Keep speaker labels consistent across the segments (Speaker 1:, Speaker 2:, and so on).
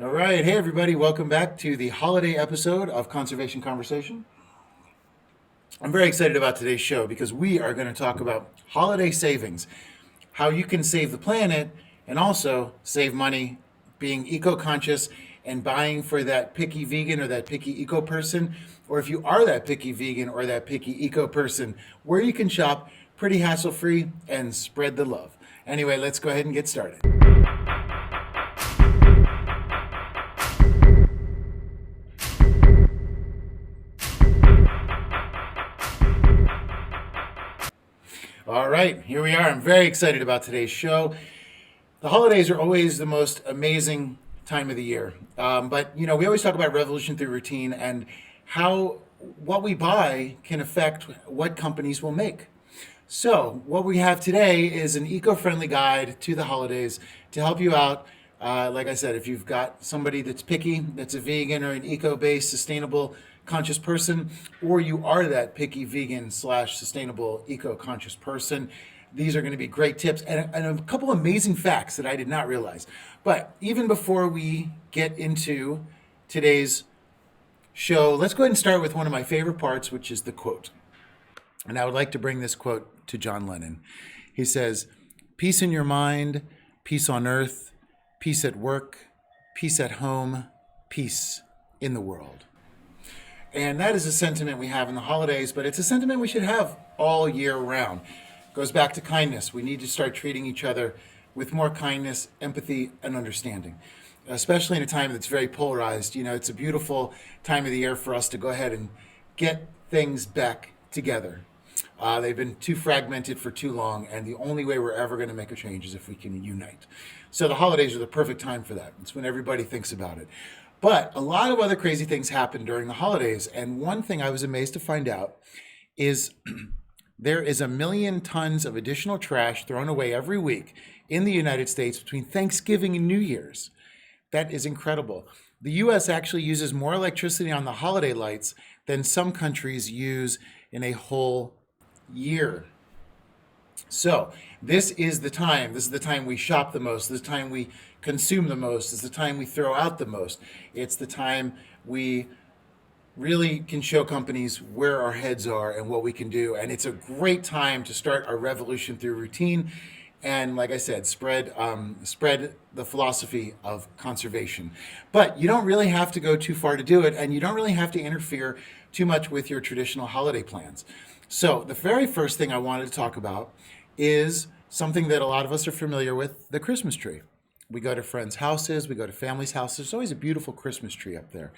Speaker 1: All right. Hey, everybody. Welcome back to the holiday episode of Conservation Conversation. I'm very excited about today's show because we are going to talk about holiday savings, how you can save the planet and also save money being eco-conscious and buying for that picky vegan or that picky eco person, or if you are that picky vegan or that picky eco person, where you can shop pretty hassle-free and spread the love. Anyway, let's go ahead and get started. All right, here we are. I'm very excited about today's show. The holidays are always the most amazing time of the year. But we always talk about revolution through routine and how what we buy can affect what companies will make. So what we have today is an eco-friendly guide to the holidays to help you out. Like I said, if you've got somebody that's picky, that's a vegan or an eco-based, sustainable, conscious person, or you are that picky vegan / sustainable, eco-conscious person, these are going to be great tips and a couple amazing facts that I did not realize. But even before we get into today's show, let's go ahead and start with one of my favorite parts, which is the quote. And I would like to bring this quote to John Lennon. He says, "Peace in your mind, peace on earth, peace at work, peace at home, peace in the world." And that is a sentiment we have in the holidays, but it's a sentiment we should have all year round. It goes back to kindness. We need to start treating each other with more kindness, empathy, and understanding, especially in a time that's very polarized. It's a beautiful time of the year for us to go ahead and get things back together. They've been too fragmented for too long, and the only way we're ever going to make a change is if we can unite. So the holidays are the perfect time for that. It's when everybody thinks about it. But a lot of other crazy things happen during the holidays, and one thing I was amazed to find out is there is 1 million tons of additional trash thrown away every week in the United States between Thanksgiving and New Year's. That is incredible. The US actually uses more electricity on the holiday lights than some countries use in a whole year. So this is the time. This is the time we shop the most. This is the time we consume the most. This is the time we throw out the most. It's the time we really can show companies where our heads are and what we can do. And it's a great time to start our revolution through routine. And like I said, spread the philosophy of conservation. But you don't really have to go too far to do it, and you don't really have to interfere too much with your traditional holiday plans. So the very first thing I wanted to talk about is something that a lot of us are familiar with, the Christmas tree. We go to friends' houses, we go to families' houses. There's always a beautiful Christmas tree up there.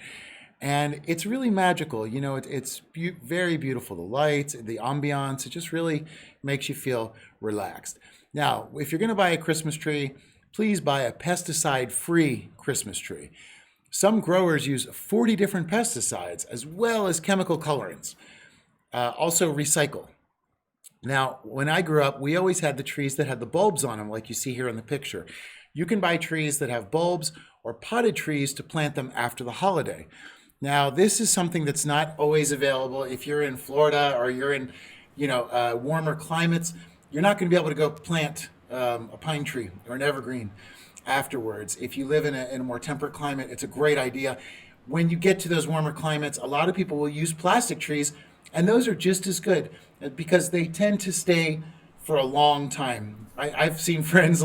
Speaker 1: And it's really magical. It's very beautiful. The lights, the ambiance, it just really makes you feel relaxed. Now, if you're going to buy a Christmas tree, please buy a pesticide-free Christmas tree. Some growers use 40 different pesticides as well as chemical colorants. Also recycle. Now, when I grew up, we always had the trees that had the bulbs on them, like you see here in the picture. You can buy trees that have bulbs or potted trees to plant them after the holiday. Now, this is something that's not always available. If you're in Florida or you're in, warmer climates, you're not going to be able to go plant a pine tree or an evergreen afterwards. If you live in a more temperate climate, it's a great idea. When you get to those warmer climates, a lot of people will use plastic trees, and those are just as good because they tend to stay for a long time. I've seen friends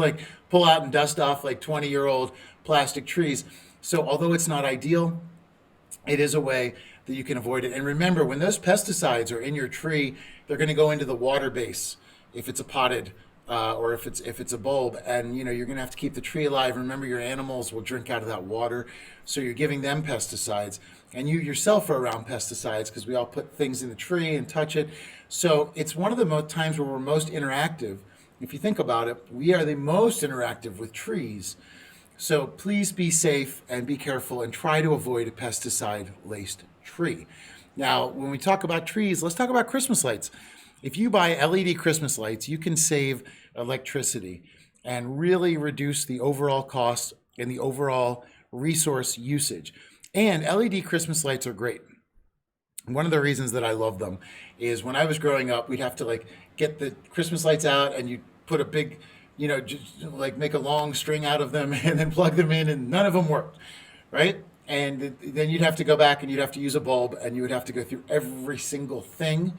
Speaker 1: pull out and dust off 20-year-old plastic trees. So although it's not ideal, it is a way that you can avoid it. And remember, when those pesticides are in your tree, they're going to go into the water base if it's a potted or if it's a bulb, and you're going to have to keep the tree alive. Remember, your animals will drink out of that water, so you're giving them pesticides, and you yourself are around pesticides because we all put things in the tree and touch it. So it's one of the times where we're most interactive. If you think about it, we are the most interactive with trees. So please be safe and be careful and try to avoid a pesticide-laced tree. Now, when we talk about trees, let's talk about Christmas lights. If you buy LED Christmas lights, you can save electricity and really reduce the overall cost and the overall resource usage. And LED Christmas lights are great. One of the reasons that I love them is when I was growing up, we'd have to get the Christmas lights out and you put a big, just make a long string out of them and then plug them in, and none of them worked. right? And then you'd have to go back and you'd have to use a bulb and you would have to go through every single thing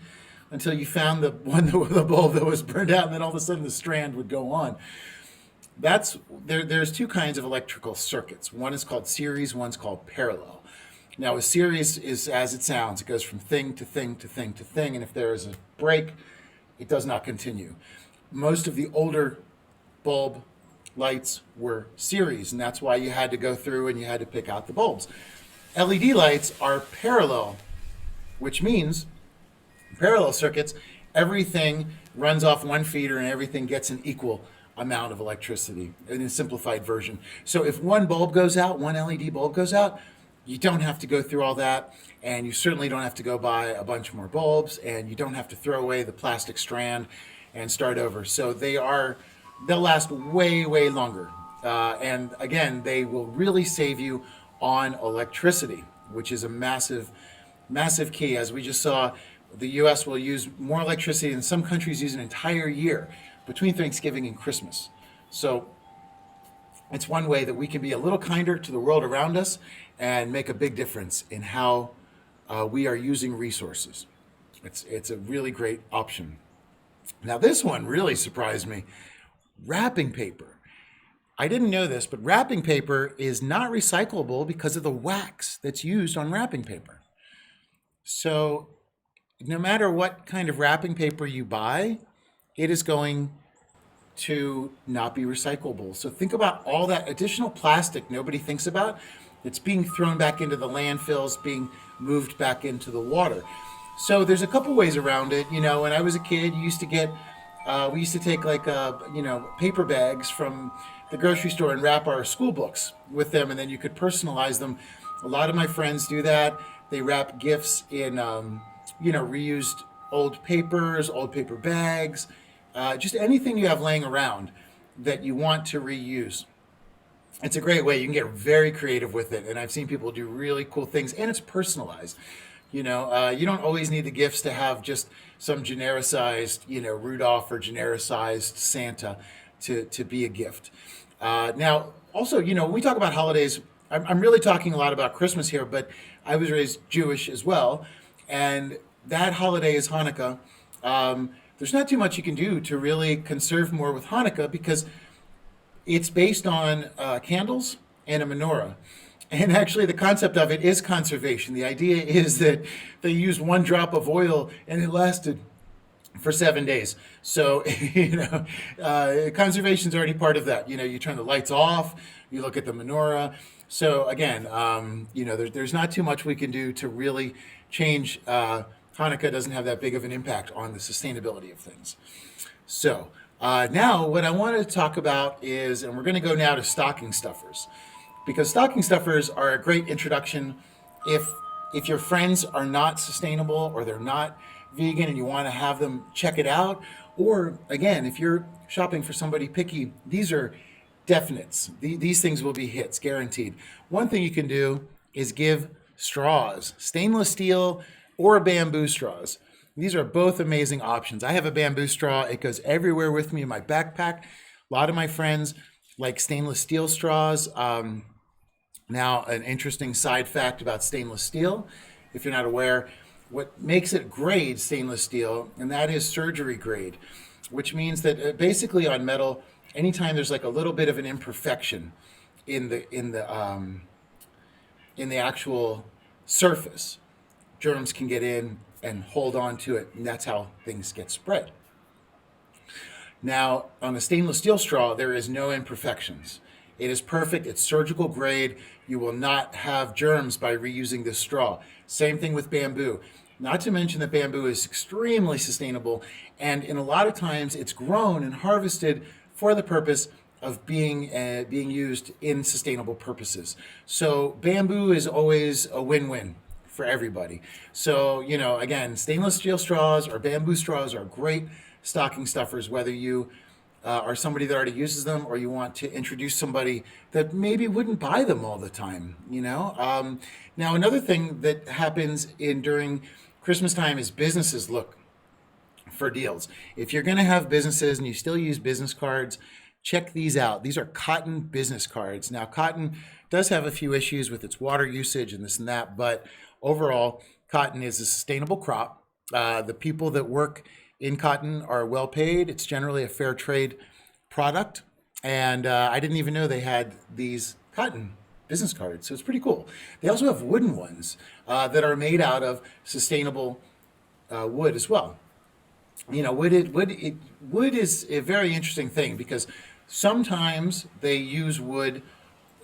Speaker 1: until you found the one the bulb that was burned out, and then all of a sudden the strand would go on. There's two kinds of electrical circuits. One is called series, one's called parallel. Now a series is as it sounds, it goes from thing to thing to thing to thing, and if there is a break, it does not continue. Most of the older bulb lights were series, and that's why you had to go through and you had to pick out the bulbs. LED lights are parallel, which means parallel circuits, everything runs off one feeder and everything gets an equal amount of electricity in a simplified version. So if one bulb goes out, one LED bulb goes out, you don't have to go through all that, and you certainly don't have to go buy a bunch more bulbs, and you don't have to throw away the plastic strand and start over. So they'll last way, way longer. And again, they will really save you on electricity, which is a massive, massive key. As we just saw, the US will use more electricity than some countries use an entire year between Thanksgiving and Christmas. So it's one way that we can be a little kinder to the world around us and make a big difference in how we are using resources. It's a really great option. Now, this one really surprised me. Wrapping paper. I didn't know this, but wrapping paper is not recyclable because of the wax that's used on wrapping paper. So no matter what kind of wrapping paper you buy, it is going to not be recyclable. So think about all that additional plastic nobody thinks about. It's being thrown back into the landfills, being moved back into the water. So there's a couple ways around it. You know, when I was a kid, we used to take like, paper bags from the grocery store and wrap our school books with them, and then you could personalize them. A lot of my friends do that. They wrap gifts in, reused old papers, old paper bags, just anything you have laying around that you want to reuse. It's a great way. You can get very creative with it, and I've seen people do really cool things, and it's personalized. You don't always need the gifts to have just some genericized, Rudolph or genericized Santa to be a gift. Now, also, when we talk about holidays, I'm really talking a lot about Christmas here, but I was raised Jewish as well, and that holiday is Hanukkah. There's not too much you can do to really conserve more with Hanukkah because it's based on candles and a menorah. And actually, the concept of it is conservation. The idea is that they used one drop of oil and it lasted for 7 days. So, conservation is already part of that. You turn the lights off, you look at the menorah. So again, there's not too much we can do to really change. Hanukkah doesn't have that big of an impact on the sustainability of things. So now what I want to talk about is, and we're going to go now to stocking stuffers, because stocking stuffers are a great introduction if your friends are not sustainable or they're not vegan and you want to have them check it out. Or again, if you're shopping for somebody picky, these are definites. These things will be hits, guaranteed. One thing you can do is give straws, stainless steel or bamboo straws. These are both amazing options. I have a bamboo straw. It goes everywhere with me in my backpack. A lot of my friends like stainless steel straws. Now, an interesting side fact about stainless steel, if you're not aware, what makes it grade stainless steel, and that is surgery grade, which means that basically on metal, anytime there's like a little bit of an imperfection in the actual surface, germs can get in and hold on to it, and that's how things get spread. Now, on a stainless steel straw, there is no imperfections. It is perfect. It's surgical grade. You will not have germs by reusing this straw. Same thing with bamboo. Not to mention that bamboo is extremely sustainable, and in a lot of times it's grown and harvested for the purpose of being used in sustainable purposes. So bamboo is always a win-win for everybody. So, again, stainless steel straws or bamboo straws are great stocking stuffers, whether you are somebody that already uses them or you want to introduce somebody that maybe wouldn't buy them all the time, Now, another thing that happens during Christmas time is businesses look for deals. If you're going to have businesses and you still use business cards, check these out. These are cotton business cards. Now, cotton does have a few issues with its water usage and this and that, but overall, cotton is a sustainable crop. The people that work in cotton are well paid. It's generally a fair trade product. And I didn't even know they had these cotton business cards. So it's pretty cool. They also have wooden ones that are made out of sustainable wood as well. You know, wood is a very interesting thing because sometimes they use wood,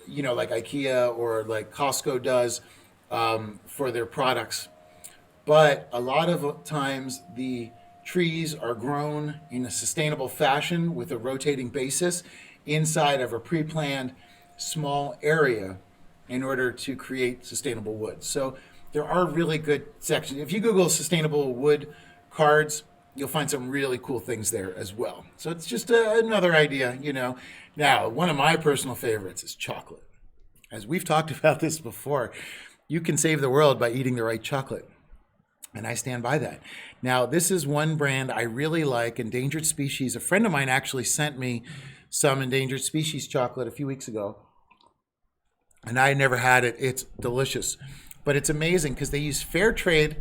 Speaker 1: you know, like IKEA or like Costco does for their products. But a lot of times the trees are grown in a sustainable fashion with a rotating basis inside of a pre-planned small area in order to create sustainable wood. So there are really good sections. If you Google sustainable wood cards, you'll find some really cool things there as well. So it's just another idea, you know. Now, one of my personal favorites is chocolate. As we've talked about this before, you can save the world by eating the right chocolate. And I stand by that. Now, this is one brand I really like, Endangered Species. A friend of mine actually sent me some Endangered Species chocolate a few weeks ago. And I never had it. It's delicious. But it's amazing because they use fair trade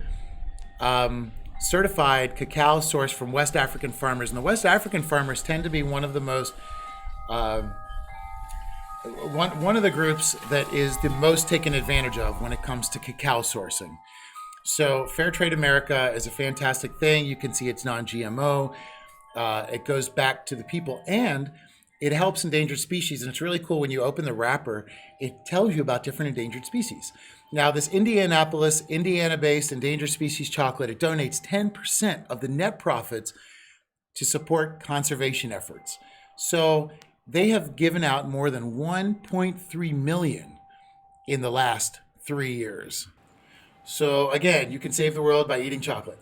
Speaker 1: certified cacao sourced from West African farmers. And the West African farmers tend to be one of the most, one of the groups that is the most taken advantage of when it comes to cacao sourcing. So Fair Trade America is a fantastic thing. You can see it's non-GMO. It goes back to the people and it helps endangered species. And it's really cool when you open the wrapper, it tells you about different endangered species. Now, this Indianapolis, Indiana-based endangered species chocolate, it donates 10% of the net profits to support conservation efforts. So they have given out more than 1.3 million in the last 3 years. So again, you can save the world by eating chocolate.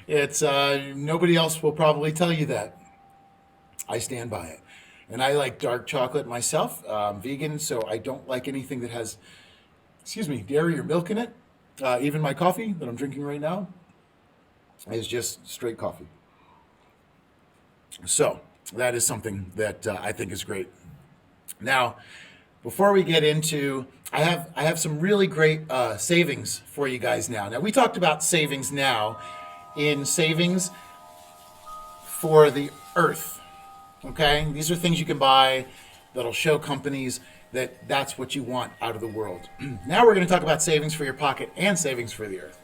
Speaker 1: It's nobody else will probably tell you that. I stand by it. And I like dark chocolate myself. I'm vegan, so I don't like anything that has, dairy or milk in it. Even my coffee that I'm drinking right now is just straight coffee. So that is something that I think is great. Now, before we get into, I have some really great savings for you guys now. Now, we talked about savings now in savings for the earth. Okay, these are things you can buy that'll show companies that that's what you want out of the world. Now we're going to talk about savings for your pocket and savings for the earth.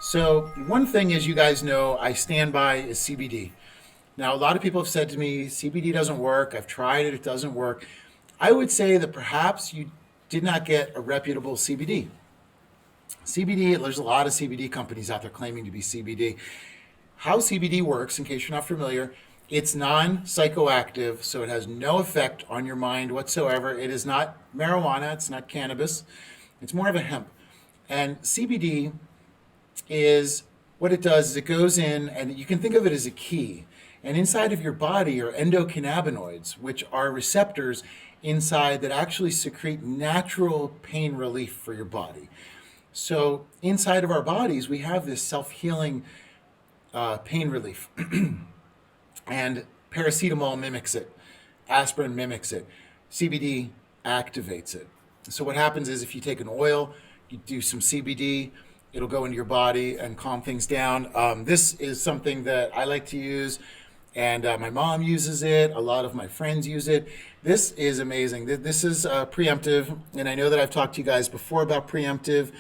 Speaker 1: So one thing, as you guys know, I stand by is CBD. Now, a lot of people have said to me, CBD doesn't work. I've tried it. It doesn't work. I would say that perhaps you did not get a reputable CBD. CBD, there's a lot of CBD companies out there claiming to be CBD. How CBD works, in case you're not familiar, it's non-psychoactive, so it has no effect on your mind whatsoever. It is not marijuana. It's not cannabis. It's more of a hemp. And CBD is, what it does is it goes in, and you can think of it as a key. And inside of your body are endocannabinoids, which are receptors inside that actually secrete natural pain relief for your body. So inside of our bodies, we have this self-healing pain relief. And paracetamol mimics it. Aspirin mimics it. CBD activates it. So what happens is if you take an oil, you do some CBD, it'll go into your body and calm things down. This is something that I like to use, and my mom uses it. A lot of my friends use it. This is amazing. This is preemptive, and I know that I've talked to you guys before about preemptive.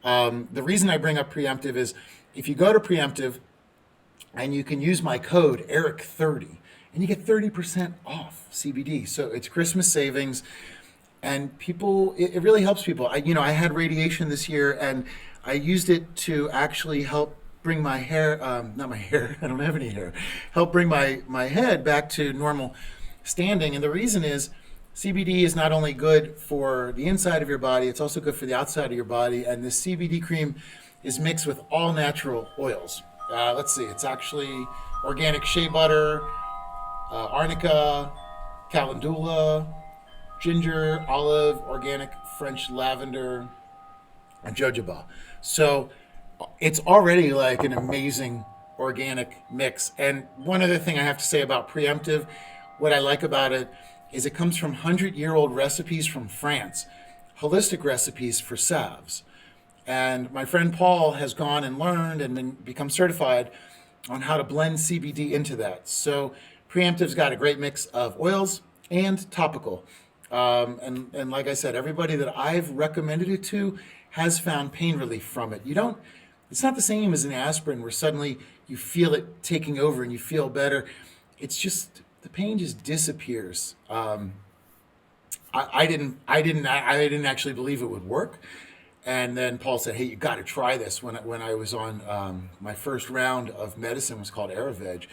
Speaker 1: The reason I bring up preemptive is if you go to preemptive, and you can use my code ERIC30 and you get 30% off CBD. So it's Christmas savings, and people, it really helps people. I had radiation this year, and I used it to actually help bring my hair, not my hair, I don't have any hair, help bring my head back to normal standing. And the reason is CBD is not only good for the inside of your body, it's also good for the outside of your body. And this CBD cream is mixed with all natural oils. Let's see, it's actually organic shea butter, arnica, calendula, ginger, olive, organic French lavender, and jojoba. So it's already like an amazing organic mix. And one other thing I have to say about preemptive, what I like about it is it comes from 100-year-old recipes from France, holistic recipes for salves. And my friend Paul has gone and learned and become certified on how to blend CBD into that. So Preemptive's got a great mix of oils and topical. And like I said, everybody that I've recommended it to has found pain relief from it. It's not the same as an aspirin where suddenly you feel it taking over and you feel better. It's just, the pain just disappears. I didn't actually believe it would work. And then Paul said, "Hey, you got to try this." When I was on my first round of medicine, was called Araveg,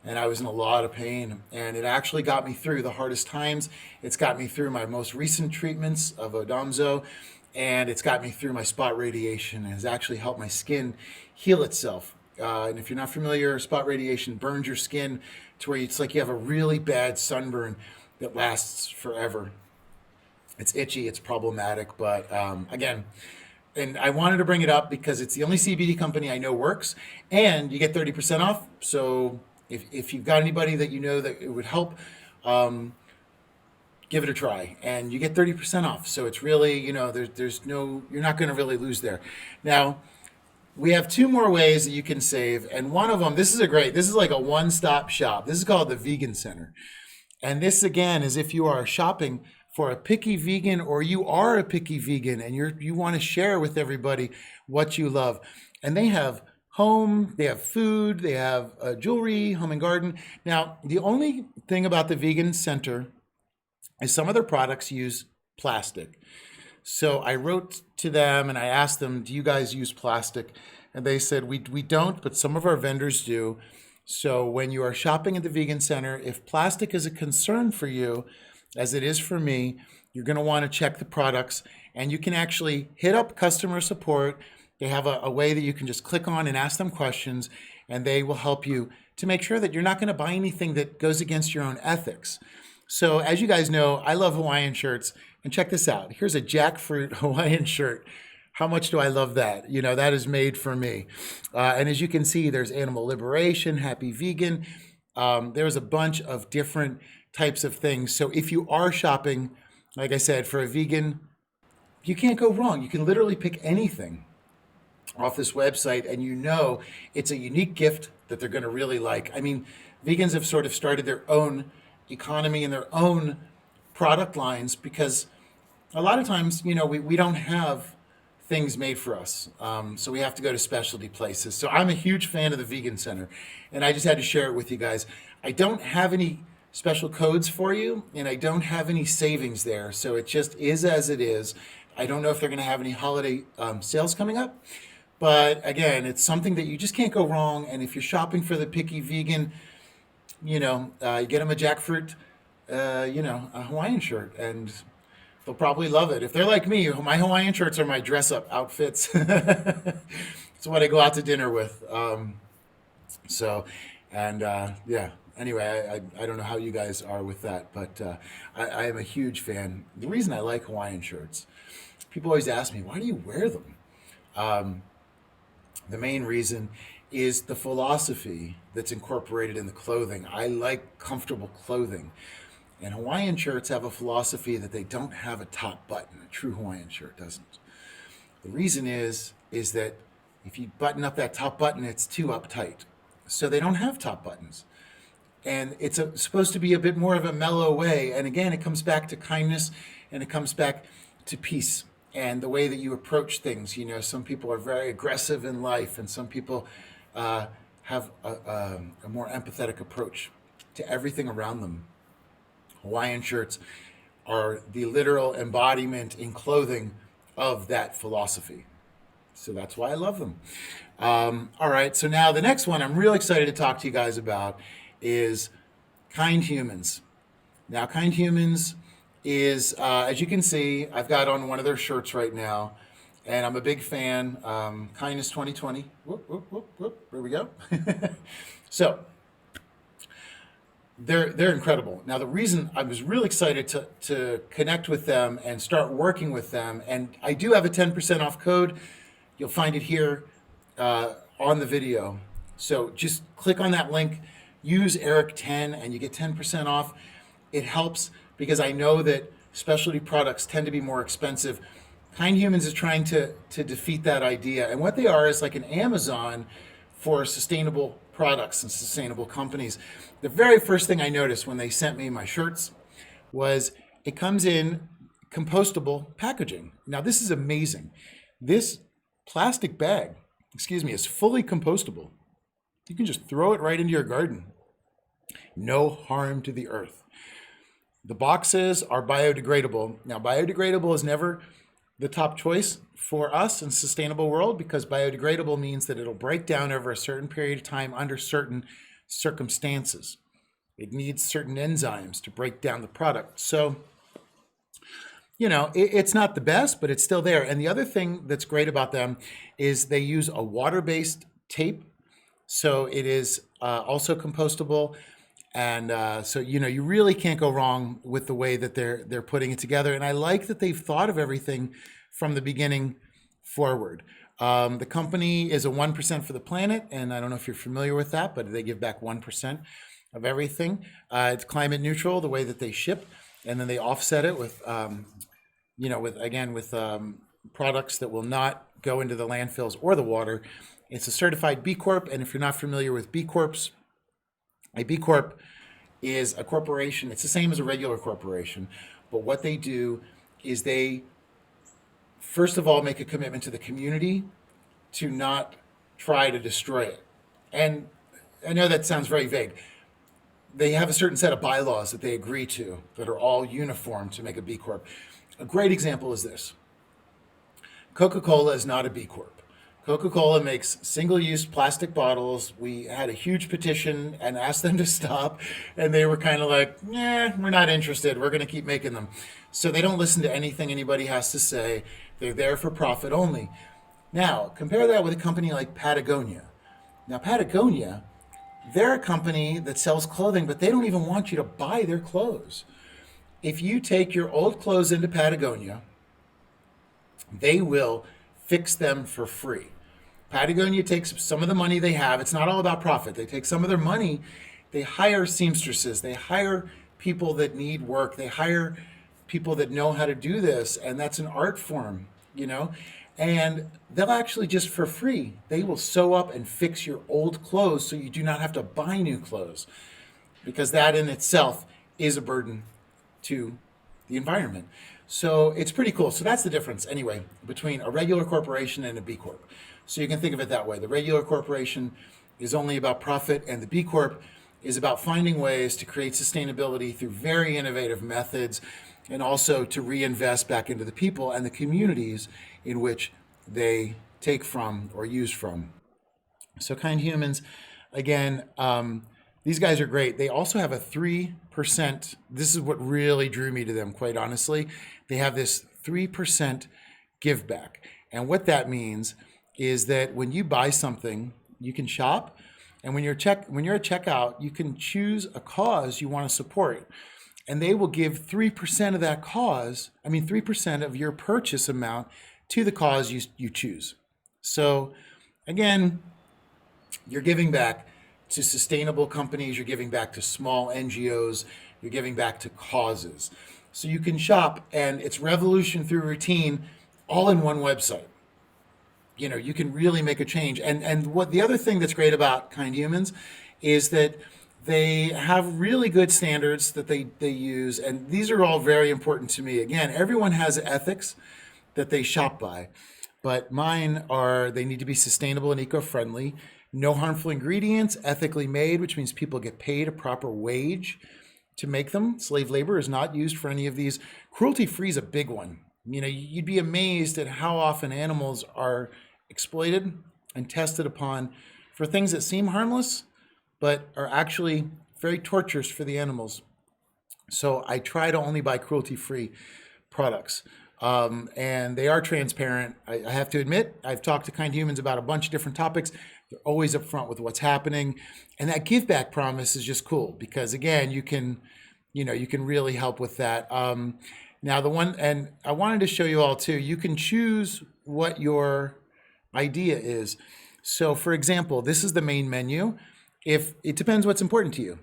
Speaker 1: and I was in a lot of pain, and it actually got me through the hardest times. It's got me through my most recent treatments of Odomzo, and it's got me through my spot radiation. It has actually helped my skin heal itself. And if you're not familiar, spot radiation burns your skin to where it's like you have a really bad sunburn that lasts forever. It's itchy, it's problematic, but again, and I wanted to bring it up because it's the only CBD company I know works, and you get 30% off. So if you've got anybody that you know that it would help, give it a try, and you get 30% off. So it's really, there's no, you're not going to really lose there. Now, we have two more ways that you can save, and one of them, this is like a one-stop shop. This is called the Vegan Center. And this, again, is if you are shopping for a picky vegan, or you are a picky vegan and you want to share with everybody what you love. And they have home, they have food, they have jewelry, home and garden. Now, the only thing about the Vegan Center is some of their products use plastic. So I wrote to them and I asked them, "Do you guys use plastic?" And they said, we don't, but some of our vendors do. So when you are shopping at the Vegan Center, if plastic is a concern for you, as it is for me, you're going to want to check the products, and you can actually hit up customer support. They have a way that you can just click on and ask them questions, and they will help you to make sure that you're not going to buy anything that goes against your own ethics. So as you guys know, I love Hawaiian shirts, and check this out. Here's a jackfruit Hawaiian shirt. How much do I love that? That is made for me. And as you can see, there's animal liberation, happy vegan. There's a bunch of different types of things. So if you are shopping, like I said, for a vegan, you can't go wrong. You can literally pick anything off this website, and it's a unique gift that they're going to really like. I mean, vegans have sort of started their own economy and their own product lines because a lot of times, we don't have things made for us. So we have to go to specialty places. So I'm a huge fan of the Vegan Center, and I just had to share it with you guys. I don't have any special codes for you, and I don't have any savings there. So it just is as it is. I don't know if they're going to have any holiday sales coming up. But again, it's something that you just can't go wrong. And if you're shopping for the picky vegan, you get them a jackfruit, a Hawaiian shirt, and they'll probably love it. If they're like me, my Hawaiian shirts are my dress-up outfits. It's what I go out to dinner with. Yeah. Anyway, I don't know how you guys are with that, but I am a huge fan. The reason I like Hawaiian shirts, people always ask me, "Why do you wear them?" The main reason is the philosophy that's incorporated in the clothing. I like comfortable clothing. And Hawaiian shirts have a philosophy that they don't have a top button. A true Hawaiian shirt doesn't. The reason is that if you button up that top button, it's too uptight. So they don't have top buttons. And it's supposed to be a bit more of a mellow way. And again, it comes back to kindness, and it comes back to peace and the way that you approach things. Some people are very aggressive in life, and some people have a more empathetic approach to everything around them. Hawaiian shirts are the literal embodiment in clothing of that philosophy. So that's why I love them. All right, so now the next one I'm real excited to talk to you guys about is Kindhumans. Now, Kindhumans is, as you can see, I've got on one of their shirts right now, and I'm a big fan. Kindness 2020. Whoop, whoop, whoop, whoop. There we go. So they're incredible. Now, the reason I was really excited to connect with them and start working with them, and I do have a 10% off code. You'll find it here on the video. So just click on that link, use Eric 10 and you get 10% off. It helps because I know that specialty products tend to be more expensive. Kind Humans is trying to defeat that idea. And what they are is like an Amazon for sustainable products and sustainable companies. The very first thing I noticed when they sent me my shirts was it comes in compostable packaging. Now, this is amazing. This plastic bag, is fully compostable. You can just throw it right into your garden. No harm to the earth. The boxes are biodegradable. Now, biodegradable is never the top choice for us in sustainable world because biodegradable means that it'll break down over a certain period of time under certain circumstances. It needs certain enzymes to break down the product. So, it's not the best, but it's still there. And the other thing that's great about them is they use a water-based tape. So it is also compostable. And so, you really can't go wrong with the way that they're putting it together. And I like that they've thought of everything from the beginning forward. The company is a 1% for the planet. And I don't know if you're familiar with that, but they give back 1% of everything. It's climate neutral, the way that they ship. And then they offset it with, with products that will not go into the landfills or the water. It's a certified B-Corp. And if you're not familiar with B-Corps, a B-Corp is a corporation. It's the same as a regular corporation, but what they do is they, first of all, make a commitment to the community to not try to destroy it. And I know that sounds very vague. They have a certain set of bylaws that they agree to that are all uniform to make a B-Corp. A great example is this. Coca-Cola is not a B-Corp. Coca-Cola makes single-use plastic bottles. We had a huge petition and asked them to stop, and they were kind of like, we're not interested. We're going to keep making them. So they don't listen to anything anybody has to say. They're there for profit only. Now, compare that with a company like Patagonia. Now, Patagonia, they're a company that sells clothing, but they don't even want you to buy their clothes. If you take your old clothes into Patagonia, they will fix them for free. Patagonia takes some of the money they have. It's not all about profit. They take some of their money. They hire seamstresses. They hire people that need work. They hire people that know how to do this. And that's an art form, And they'll actually just for free, they will sew up and fix your old clothes so you do not have to buy new clothes. Because that in itself is a burden to the environment. So it's pretty cool. So that's the difference, anyway, between a regular corporation and a B Corp. So you can think of it that way. The regular corporation is only about profit, and the B Corp is about finding ways to create sustainability through very innovative methods and also to reinvest back into the people and the communities in which they take from or use from. So Kind Humans, again, these guys are great. They also have a 3%. This is what really drew me to them, quite honestly. They have this 3% give back. And what that means is that when you buy something, you can shop. And when you're at checkout, you can choose a cause you want to support. And they will give 3% of that cause, 3% of your purchase amount to the cause you choose. So again, you're giving back to sustainable companies, you're giving back to small NGOs, you're giving back to causes. So you can shop, and it's revolution through routine all in one website. You can really make a change. And what the other thing that's great about Kind Humans is that they have really good standards that they use, and these are all very important to me. Again, everyone has ethics that they shop by, but mine are, they need to be sustainable and eco-friendly, no harmful ingredients, ethically made, which means people get paid a proper wage to make them. Slave labor is not used for any of these. Cruelty-free is a big one. You'd be amazed at how often animals are exploited and tested upon for things that seem harmless, but are actually very torturous for the animals. So I try to only buy cruelty-free products. And they are transparent. I have to admit, I've talked to Kind Humans about a bunch of different topics. They're always upfront with what's happening. And that give back promise is just cool because again, you can really help with that. Now and I wanted to show you all too, you can choose what your idea is. So for example, this is the main menu. if it depends what's important to you.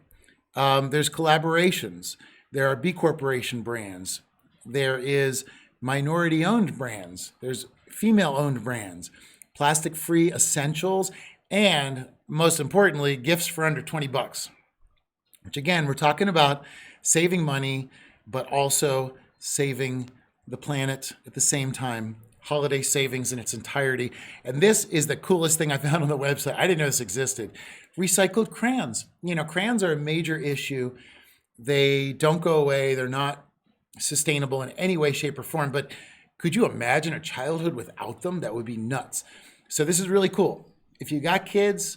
Speaker 1: There's collaborations. There are B Corporation brands. There is minority-owned brands. There's female-owned brands, plastic-free essentials, and most importantly, gifts for under 20 bucks. Which again, we're talking about saving money, but also saving the planet at the same time. Holiday savings in its entirety. And this is the coolest thing I found on the website. I didn't know this existed. Recycled crayons. You know, crayons are a major issue. They don't go away. They're not sustainable in any way, shape, or form. But could you imagine a childhood without them? That would be nuts. So this is really cool. If you got kids,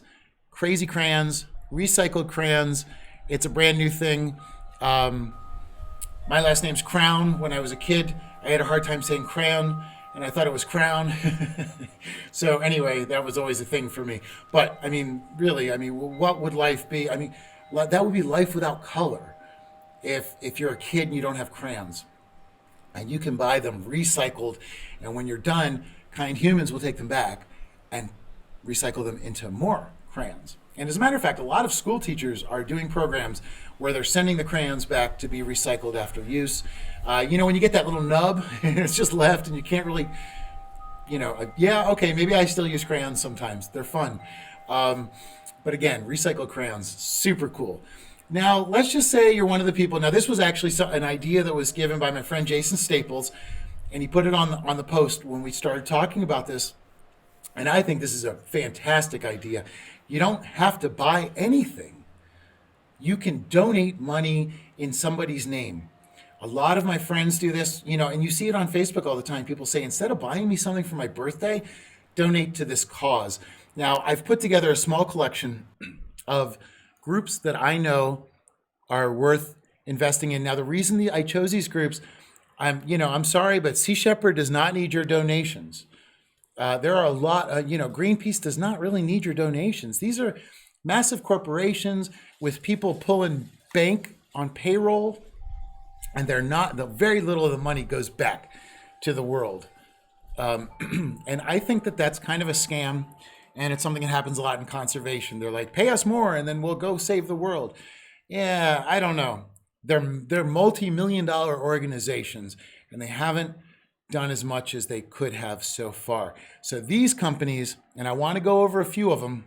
Speaker 1: crazy crayons, recycled crayons, it's a brand new thing. My last name's Crown. When I was a kid, I had a hard time saying crayon, and I thought it was crown. So anyway, that was always a thing for me. But I mean, really, what would life be? I mean, that would be life without color if you're a kid and you don't have crayons. And you can buy them recycled, and when you're done, Kindhumans will take them back and recycle them into more crayons. And as a matter of fact, a lot of school teachers are doing programs where they're sending the crayons back to be recycled after use. You know, when you get that little nub and it's just left and you can't really, yeah, okay, maybe I still use crayons sometimes. They're fun. But again, recycled crayons, super cool. Now, let's just say you're one of the people. Now, this was actually an idea that was given by my friend Jason Staples, and he put it on the post when we started talking about this. And I think this is a fantastic idea. You don't have to buy anything. You can donate money in somebody's name. A lot of my friends do this, and you see it on Facebook all the time. People say, instead of buying me something for my birthday, donate to this cause. Now, I've put together a small collection of groups that I know are worth investing in. Now, the reason I chose these groups, I'm sorry, but Sea Shepherd does not need your donations. There are a lot, Greenpeace does not really need your donations. These are massive corporations with people pulling bank on payroll, and very little of the money goes back to the world. And I think that that's kind of a scam, and it's something that happens a lot in conservation. They're like, pay us more, and then we'll go save the world. Yeah, I don't know. They're multi-million-dollar organizations, and they haven't done as much as they could have so far. So these companies, and I want to go over a few of them,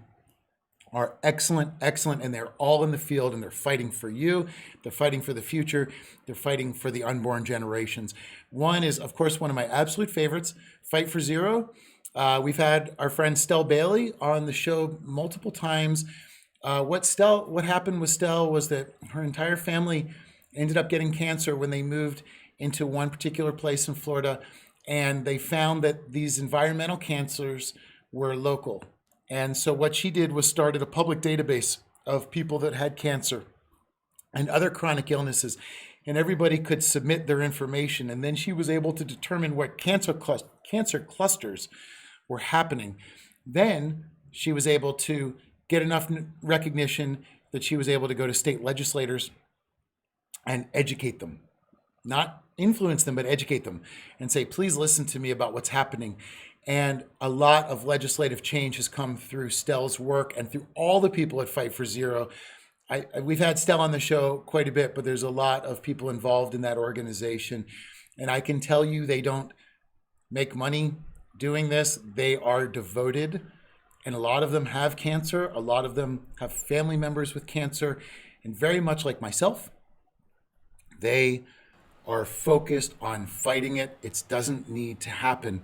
Speaker 1: are excellent, and they're all in the field, and they're fighting for you. They're fighting for the future. They're fighting for the unborn generations. One is, of course, one of my absolute favorites, Fight for Zero. We've had our friend Stell Bailey on the show multiple times. What happened with Stell was that her entire family ended up getting cancer when they moved into one particular place in Florida, and they found that these environmental cancers were local. And so what she did was started a public database of people that had cancer and other chronic illnesses, and everybody could submit their information. And then she was able to determine what cancer clusters were happening. Then she was able to get enough recognition that she was able to go to state legislators and educate them. Not influence them, but educate them and say, please listen to me about what's happening. And a lot of legislative change has come through Stell's work and through all the people at Fight for Zero. We've had Stell on the show quite a bit, but there's a lot of people involved in that organization. And I can tell you they don't make money doing this. They are devoted. And a lot of them have cancer. A lot of them have family members with cancer. And very much like myself, they are focused on fighting it. It doesn't need to happen.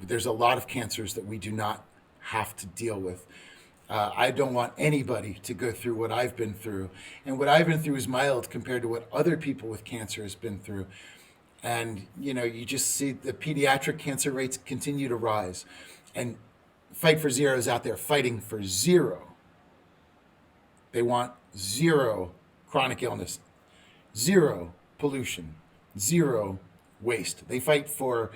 Speaker 1: There's a lot of cancers that we do not have to deal with. I don't want anybody to go through what I've been through. And what I've been through is mild compared to what other people with cancer has been through. And, you just see the pediatric cancer rates continue to rise. And Fight for Zero is out there fighting for zero. They want zero chronic illness, zero pollution, zero waste. They fight for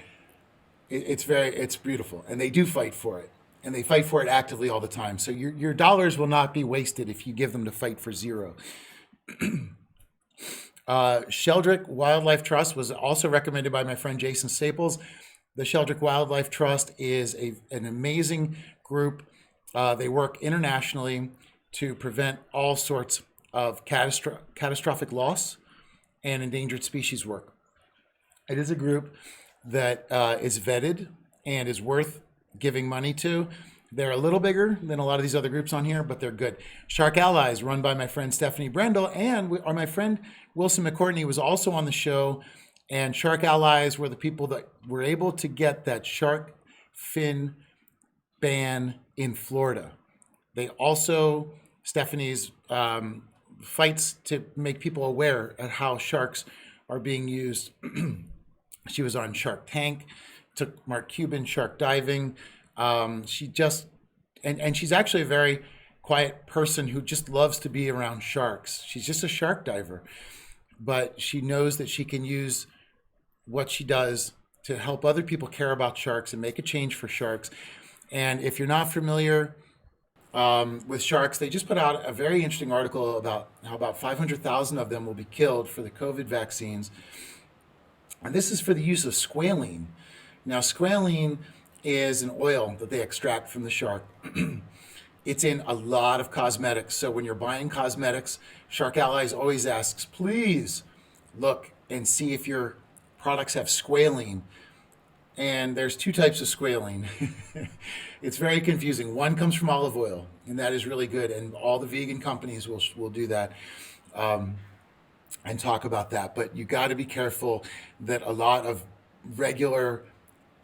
Speaker 1: it's beautiful, and they do fight for it, and they fight for it actively all the time. So your dollars will not be wasted if you give them to Fight for Zero. Sheldrick Wildlife Trust was also recommended by my friend Jason Staples. The Sheldrick Wildlife Trust is an amazing group. They work internationally to prevent all sorts of catastrophic loss and endangered species work. It is a group that is vetted and is worth giving money to. They're a little bigger than a lot of these other groups on here, but they're good. Shark Allies, run by my friend Stephanie Brendel, and my friend Wilson McCourtney was also on the show. And Shark Allies were the people that were able to get that shark fin ban in Florida. They also, Stephanie's fights to make people aware of how sharks are being used. She was on Shark Tank, took Mark Cuban shark diving. She just, and she's actually a very quiet person who just loves to be around sharks. She's just a shark diver, but she knows that she can use what she does to help other people care about sharks and make a change for sharks. And if you're not familiar with sharks, they just put out a very interesting article about how about 500,000 of them will be killed for the COVID vaccines. And this is for the use of squalene. Now, squalene is an oil that they extract from the shark. It's in a lot of cosmetics. So when you're buying cosmetics, Shark Allies always asks, please look and see if your products have squalene. And there's two types of squalene. It's very confusing. One comes from olive oil, and that is really good. And all the vegan companies will do that and talk about that. But you got to be careful that a lot of regular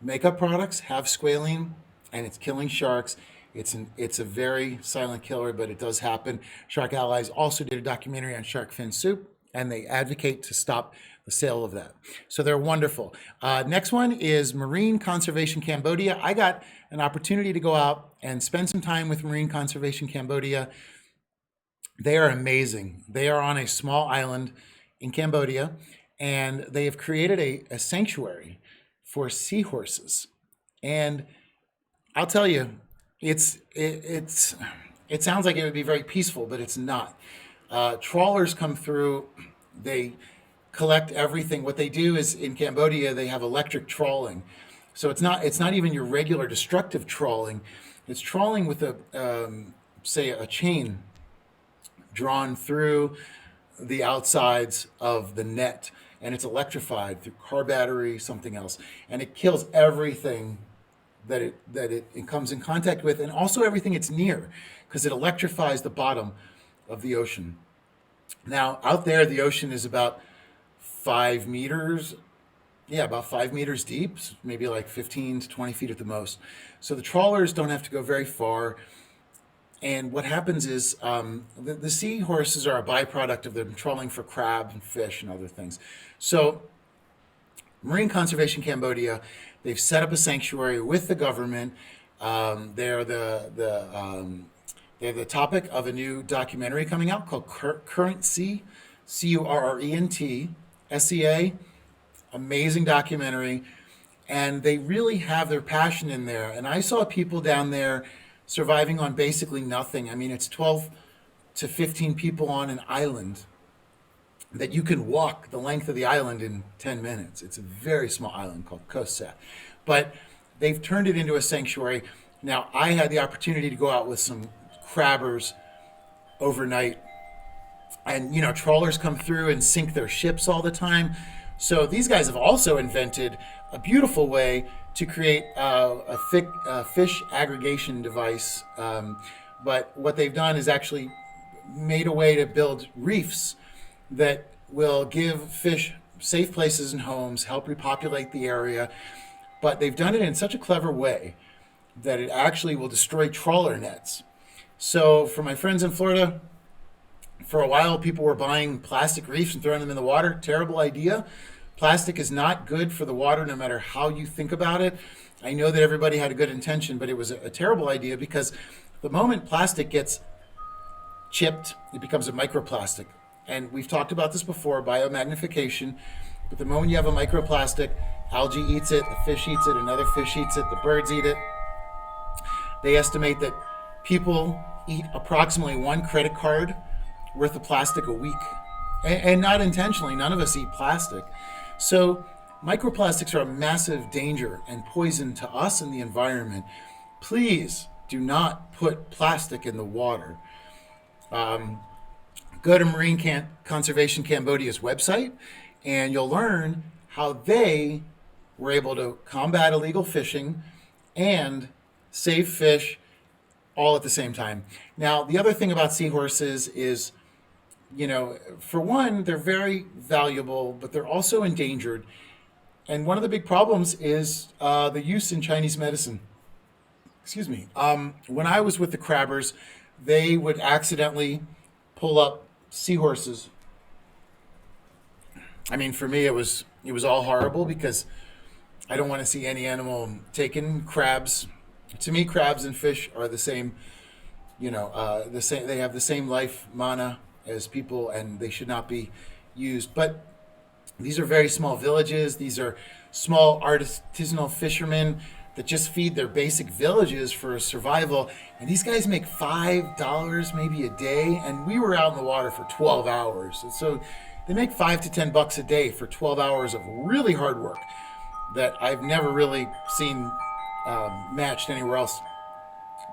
Speaker 1: makeup products have squalene, and it's killing sharks. It's a very silent killer, but it does happen. Shark Allies also did a documentary on shark fin soup, and they advocate to stop the sale of that. So they're wonderful. Next one is Marine Conservation Cambodia. I got an opportunity to go out and spend some time with Marine Conservation Cambodia. They are amazing. They are on a small island in Cambodia, and they have created a sanctuary for seahorses. And I'll tell you, it sounds like it would be very peaceful, but it's not. Trawlers come through, they collect everything. What they do is in Cambodia, they have electric trawling. So it's not even your regular destructive trawling. It's trawling with say a chain drawn through the outsides of the net, and it's electrified through car battery, something else, and it kills everything that it comes in contact with, and also everything it's near, because it electrifies the bottom of the ocean. Now, out there, the ocean is about 5 meters, about 5 meters deep, maybe like 15 to 20 feet at the most. So the trawlers don't have to go very far. And what happens is the seahorses are a byproduct of them trawling for crab and fish and other things. So Marine Conservation Cambodia, they've set up a sanctuary with the government. They're the topic of a new documentary coming out called Current Sea, Current SEA. Amazing documentary. And they really have their passion in there. And I saw people down there surviving on basically nothing. I mean, it's 12 to 15 people on an island that you can walk the length of the island in 10 minutes. It's a very small island called Koh Sa. But they've turned it into a sanctuary. Now, I had the opportunity to go out with some crabbers overnight. And, trawlers come through and sink their ships all the time. So these guys have also invented a beautiful way to create a fish aggregation device. But what they've done is actually made a way to build reefs that will give fish safe places and homes, help repopulate the area. But they've done it in such a clever way that it actually will destroy trawler nets. So for my friends in Florida, for a while, people were buying plastic reefs and throwing them in the water. Terrible idea. Plastic is not good for the water, no matter how you think about it. I know that everybody had a good intention, but it was a terrible idea, because the moment plastic gets chipped, it becomes a microplastic. And we've talked about this before, biomagnification. But the moment you have a microplastic, algae eats it, the fish eats it, another fish eats it, the birds eat it. They estimate that people eat approximately 1 credit card worth of plastic a week. And not intentionally, none of us eat plastic. So microplastics are a massive danger and poison to us and the environment. Please do not put plastic in the water. Go to Conservation Cambodia's website, and you'll learn how they were able to combat illegal fishing and save fish all at the same time. Now, the other thing about seahorses is, for one, they're very valuable, but they're also endangered. And one of the big problems is the use in Chinese medicine. Excuse me. When I was with the crabbers, they would accidentally pull up seahorses. I mean, for me, it was all horrible because I don't want to see any animal taken. Crabs, to me, crabs and fish are the same. The same. They have the same life mana as people, and they should not be used. But these are very small villages. These are small artisanal fishermen that just feed their basic villages for survival. And these guys make $5 maybe a day, and we were out in the water for 12 hours. And so they make $5 to $10 a day for 12 hours of really hard work that I've never really seen matched anywhere else.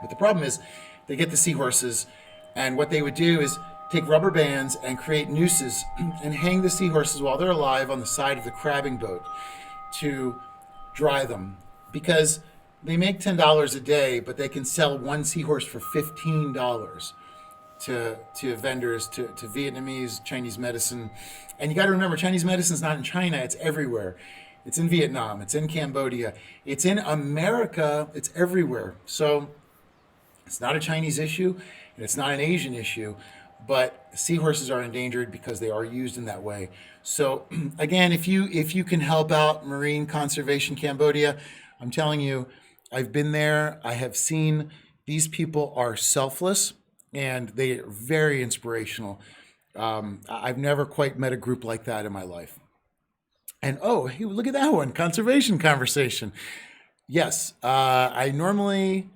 Speaker 1: But the problem is they get the seahorses, and what they would do is take rubber bands and create nooses and hang the seahorses while they're alive on the side of the crabbing boat to dry them, because they make $10 a day, but they can sell one seahorse for $15 to vendors, to Vietnamese, Chinese medicine. And you got to remember, Chinese medicine is not in China, it's everywhere. It's in Vietnam, it's in Cambodia, it's in America, it's everywhere. So it's not a Chinese issue, and it's not an Asian issue, but seahorses are endangered because they are used in that way. So again, if you can help out Marine Conservation Cambodia, I'm telling you, I've been there. I have seen these people are selfless, and they are very inspirational. I've never quite met a group like that in my life. And oh, hey, look at that one, conservation conversation. Yes, I normally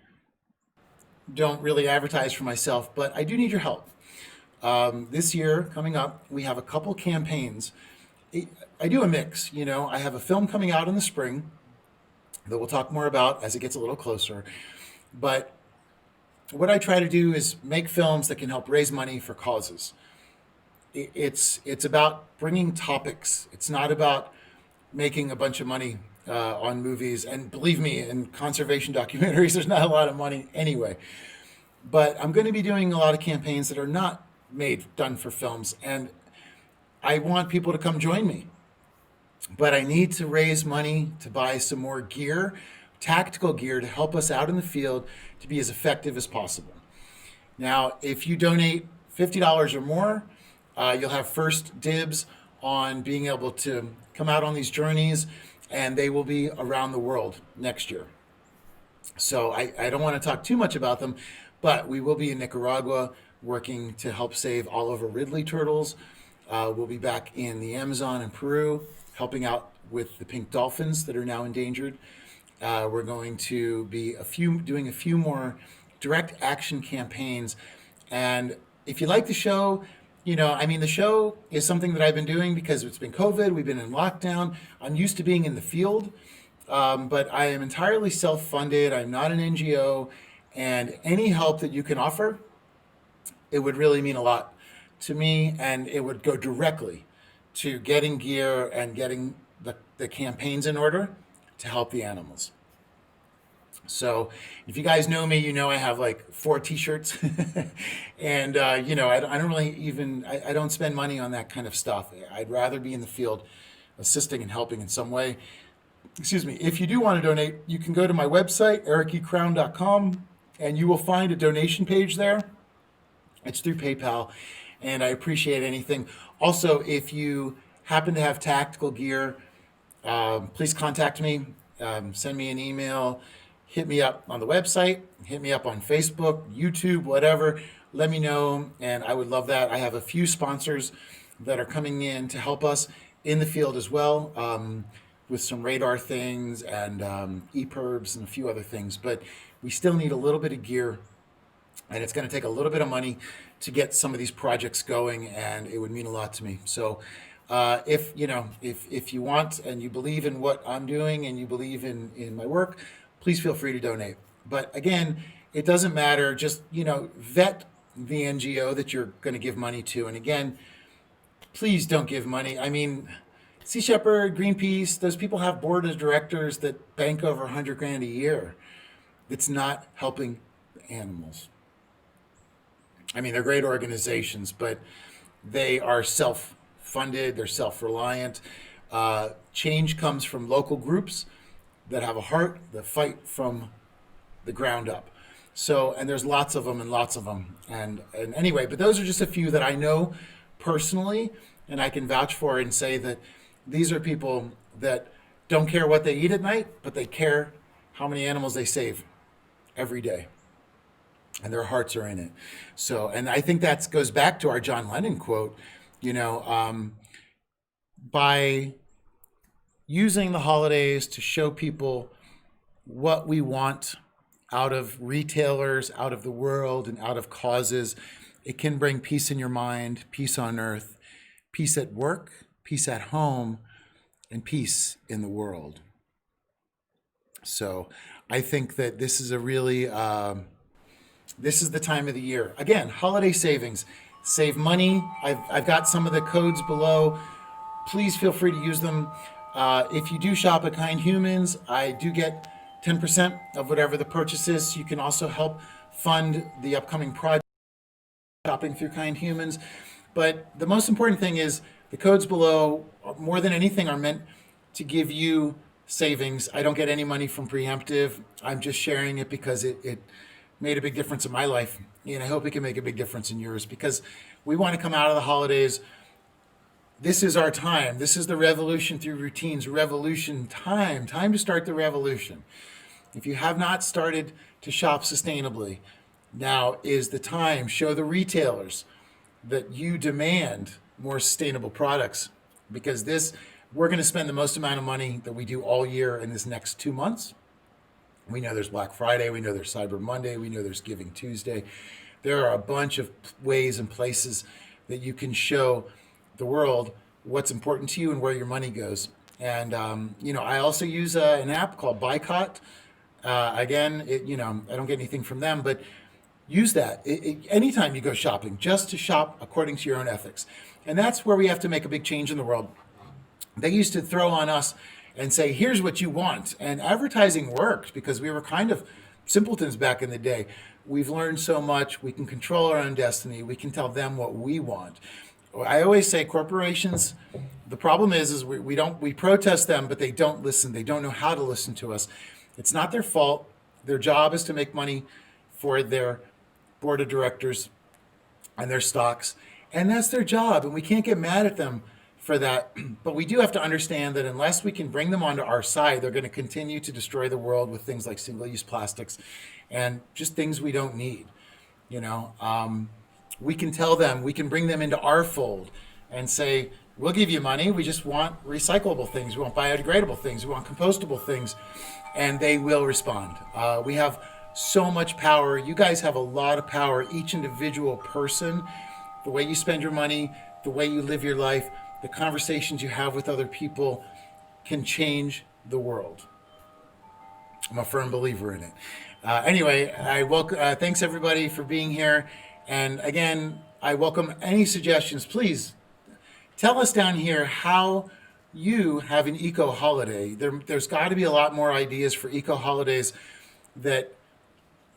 Speaker 1: don't really advertise for myself, but I do need your help. This year coming up, we have a couple campaigns. I do a mix, I have a film coming out in the spring that we'll talk more about as it gets a little closer. But what I try to do is make films that can help raise money for causes. It's about bringing topics. It's not about making a bunch of money on movies. And believe me, in conservation documentaries, there's not a lot of money anyway. But I'm going to be doing a lot of campaigns that are not done for films. And I want people to come join me. But I need to raise money to buy some more gear, tactical gear, to help us out in the field to be as effective as possible. Now, if you donate $50 or more, you'll have first dibs on being able to come out on these journeys, and they will be around the world next year. So I don't want to talk too much about them, but we will be in Nicaragua working to help save Oliver Ridley turtles. We'll be back in the Amazon and Peru, helping out with the pink dolphins that are now endangered. We're going to be doing a few more direct action campaigns. And if you like the show, the show is something that I've been doing because it's been COVID, we've been in lockdown. I'm used to being in the field, but I am entirely self-funded. I'm not an NGO, and any help that you can offer, it would really mean a lot to me, and it would go directly to getting gear and getting the campaigns in order to help the animals. So if you guys know me, I have like 4 t-shirts and, I don't really I don't spend money on that kind of stuff. I'd rather be in the field assisting and helping in some way. Excuse me. If you do want to donate, you can go to my website, ericecrown.com, and you will find a donation page there. It's through PayPal, and I appreciate anything. Also, if you happen to have tactical gear, please contact me, send me an email, hit me up on the website, hit me up on Facebook, YouTube, whatever. Let me know, and I would love that. I have a few sponsors that are coming in to help us in the field as well, with some radar things and EPIRBs and a few other things. But we still need a little bit of gear, and it's going to take a little bit of money to get some of these projects going, and it would mean a lot to me. So if you want and you believe in what I'm doing and you believe in my work, please feel free to donate. But again, it doesn't matter. Just vet the NGO that you're going to give money to. And again, please don't give money. I mean, Sea Shepherd, Greenpeace, those people have board of directors that bank over 100 grand a year. It's not helping animals. I mean, they're great organizations, but they are self-funded, they're self-reliant. Change comes from local groups that have a heart, that fight from the ground up. So, and there's lots of them and lots of them. And anyway, but those are just a few that I know personally, and I can vouch for and say that these are people that don't care what they eat at night, but they care how many animals they save every day. And their hearts are in it. So, and I think that goes back to our John Lennon quote, by using the holidays to show people what we want out of retailers, out of the world, and out of causes, it can bring peace in your mind, peace on earth, peace at work, peace at home, and peace in the world. So I think that this is a really, this is the time of the year. Again, holiday savings, save money. I've got some of the codes below. Please feel free to use them. If you do shop at Kindhumans, I do get 10% of whatever the purchase is. So you can also help fund the upcoming project shopping through Kindhumans. But the most important thing is the codes below, more than anything, are meant to give you savings. I don't get any money from Preemptive. I'm just sharing it because it made a big difference in my life. And I hope it can make a big difference in yours, because we want to come out of the holidays. This is our time. This is the revolution through routines, revolution time to start the revolution. If you have not started to shop sustainably, now is the time. Show the retailers that you demand more sustainable products, because we're going to spend the most amount of money that we do all year in this next 2 months. We know there's Black Friday. We know there's Cyber Monday. We know there's Giving Tuesday. There are a bunch of ways and places that you can show the world what's important to you and where your money goes. And, I also use an app called Boycott. Again, I don't get anything from them, but use that anytime you go shopping, just to shop according to your own ethics. And that's where we have to make a big change in the world. They used to throw on us and say, here's what you want. And advertising worked because we were kind of simpletons back in the day. We've learned so much. We can control our own destiny. We can tell them what we want. I always say corporations, the problem is we protest them, but they don't listen. They don't know how to listen to us. It's not their fault. Their job is to make money for their board of directors and their stocks. And that's their job. And we can't get mad at them for that. But we do have to understand that unless we can bring them onto our side, they're going to continue to destroy the world with things like single-use plastics and just things we don't need. We can tell them, we can bring them into our fold and say, we'll give you money. We just want recyclable things. We want biodegradable things. We want compostable things. And they will respond. We have so much power. You guys have a lot of power. Each individual person, the way you spend your money, the way you live your life, the conversations you have with other people can change the world. I'm a firm believer in it. Anyway, thanks everybody for being here. And again, I welcome any suggestions. Please tell us down here how you have an eco holiday. There's got to be a lot more ideas for eco holidays that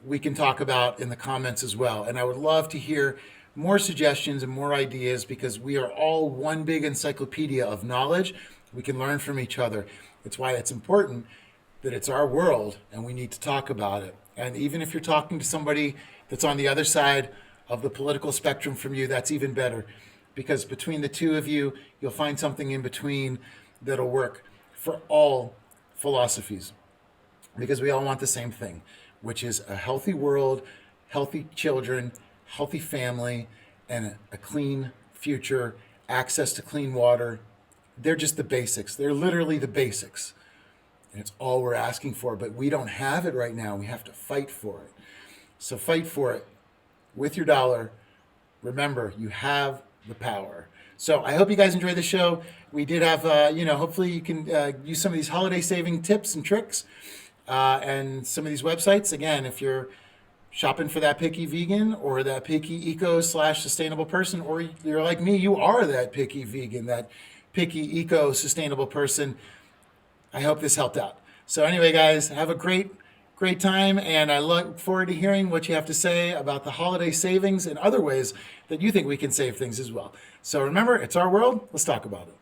Speaker 1: we can talk about in the comments as well. And I would love to hear more suggestions and more ideas, because we are all one big encyclopedia of knowledge. We can learn from each other. It's why it's important that it's our world and we need to talk about it. And even if you're talking to somebody that's on the other side of the political spectrum from you, that's even better, because between the two of you, you'll find something in between that'll work for all philosophies, because we all want the same thing, which is a healthy world, healthy children, healthy family, and a clean future, access to clean water. They're just the basics. They're literally the basics. And it's all we're asking for, but we don't have it right now. We have to fight for it. So fight for it with your dollar. Remember, you have the power. So I hope you guys enjoyed the show. We did have, hopefully you can use some of these holiday saving tips and tricks and some of these websites. Again, if you're shopping for that picky vegan or that picky eco slash sustainable person, or you're like me, you are that picky vegan, that picky eco sustainable person. I hope this helped out. So anyway, guys, have a great time, and I look forward to hearing what you have to say about the holiday savings and other ways that you think we can save things as well. So remember, it's our world. Let's talk about it.